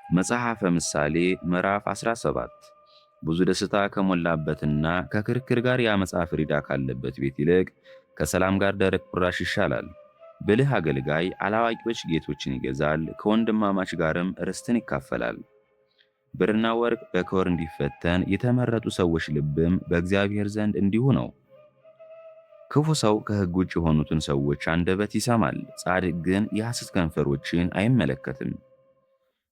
መጽሐፈ ምሳሌ ምዕራፍ 17 ብዙ ደስታ ከሞላበትና ከክርክር ጋር የዓመፃ ፍሪዳ ካለበት ቤት ይልቅ ከሰላም ጋር ደረቅ ቁራሽ ይሻላል። ብልህ አገልጋይ አላዋቂዎች ጌቶችን ይገዛል፣ ከወንድማማች ጋርም ርስትን ይካፈላል። ብርና ወርቅ በከወር እንዲፈተን የተመረጡ ሰዎች ልብም በእግዚአብሔር ዘንድ እንዲሁ ነው። ክፉ ሰው ከሕግ ውጭ የሆኑትን ሰዎች አንደበት ይሰማል፣ ጻድቅ ግን የሐሰት ከንፈሮችን አይመለከትም።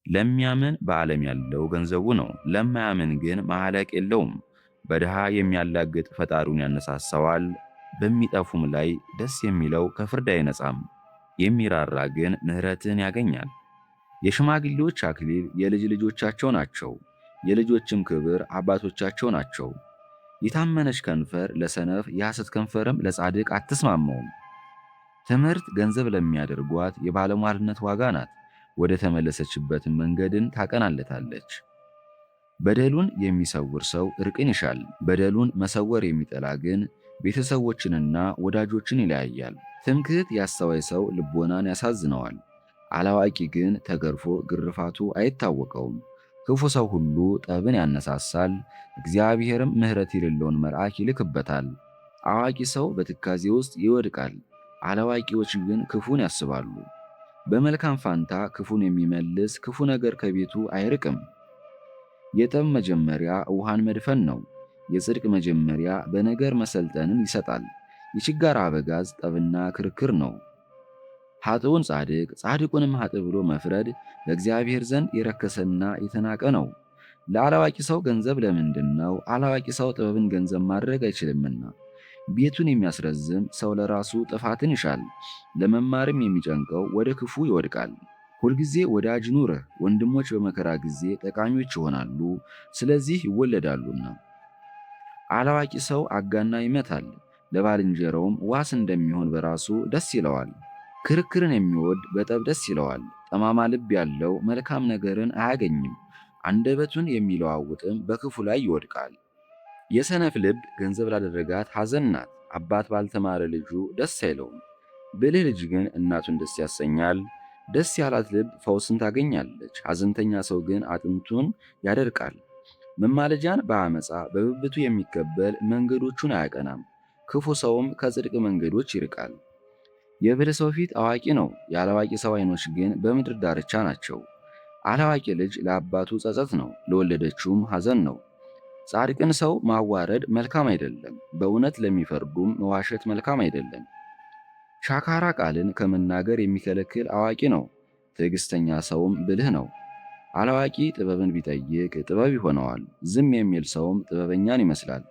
ለሚያምን በዓለም ያለው ገንዘቡ ነው፣ ለማያምን ግን መሐለቅ የለውም። በድሃ የሚያላግጥ ፈጣሪውን ያነሳሳዋል፣ በሚጠፉም ላይ ደስ የሚለው ከፍርድ አይነጻም። የሚራራ ግን ምሕረትን ያገኛል። የሽማግሌዎች አክሊል የልጅ ልጆቻቸው ናቸው፣ የልጆችም ክብር አባቶቻቸው ናቸው። የታመነች ከንፈር ለሰነፍ የሐሰት ከንፈርም ለጻድቅ አትስማማውም። ትምህርት ገንዘብ ለሚያደርጓት የባለሟልነት ዋጋ ናት፣ ወደ ተመለሰችበትም መንገድን ታቀናለታለች። በደሉን የሚሰውር ሰው እርቅን ይሻል፣ በደሉን መሰወር የሚጠላ ግን ቤተሰቦችንና ወዳጆችን ይለያያል። ትምክህት ያስተዋይ ሰው ልቦናን ያሳዝነዋል፣ አላዋቂ ግን ተገርፎ ግርፋቱ አይታወቀውም። ክፉ ሰው ሁሉ ጠብን ያነሳሳል፣ እግዚአብሔርም ምሕረት የሌለውን መልአክ ይልክበታል። አዋቂ ሰው በትካዜ ውስጥ ይወድቃል፣ አላዋቂዎች ግን ክፉን ያስባሉ። በመልካም ፋንታ ክፉን የሚመልስ ክፉ ነገር ከቤቱ አይርቅም። የጠብ መጀመሪያ ውሃን መድፈን ነው፣ የጽድቅ መጀመሪያ በነገር መሰልጠንን ይሰጣል። የችጋር አበጋዝ ጠብና ክርክር ነው። ኃጥኡን ጻድቅ ጻድቁንም ኃጥእ ብሎ መፍረድ በእግዚአብሔር ዘንድ የረከሰና የተናቀ ነው። ለአላዋቂ ሰው ገንዘብ ለምንድን ነው? አላዋቂ ሰው ጥበብን ገንዘብ ማድረግ አይችልምና። ቤቱን የሚያስረዝም ሰው ለራሱ ጥፋትን ይሻል፣ ለመማርም የሚጨንቀው ወደ ክፉ ይወድቃል። ሁልጊዜ ወዳጅ ኑርህ፣ ወንድሞች በመከራ ጊዜ ጠቃሚዎች ይሆናሉ፣ ስለዚህ ይወለዳሉና። አላዋቂ ሰው አጋና ይመታል፣ ለባልንጀራውም ዋስ እንደሚሆን በራሱ ደስ ይለዋል። ክርክርን የሚወድ በጠብ ደስ ይለዋል፣ ጠማማ ልብ ያለው መልካም ነገርን አያገኝም። አንደበቱን የሚለዋውጥም በክፉ ላይ ይወድቃል። የሰነፍ ልብ ገንዘብ ላደረጋት ሐዘን ናት፣ አባት ባልተማረ ልጁ ደስ አይለውም። ብልህ ልጅ ግን እናቱን ደስ ያሰኛል። ደስ ያላት ልብ ፈውስን ታገኛለች፣ ሐዘንተኛ ሰው ግን አጥንቱን ያደርቃል። መማለጃን በአመፃ በብብቱ የሚቀበል መንገዶቹን አያቀናም፣ ክፉ ሰውም ከጽድቅ መንገዶች ይርቃል። የብልህ ሰው ፊት አዋቂ ነው፣ የአላዋቂ ሰው ዓይኖች ግን በምድር ዳርቻ ናቸው። አላዋቂ ልጅ ለአባቱ ጸጸት ነው፣ ለወለደችውም ሐዘን ነው። ጻድቅን ሰው ማዋረድ መልካም አይደለም፣ በእውነት ለሚፈርዱም መዋሸት መልካም አይደለም። ሻካራ ቃልን ከመናገር የሚከለክል አዋቂ ነው፣ ትዕግሥተኛ ሰውም ብልህ ነው። አላዋቂ ጥበብን ቢጠይቅ ጥበብ ይሆነዋል፣ ዝም የሚል ሰውም ጥበበኛን ይመስላል።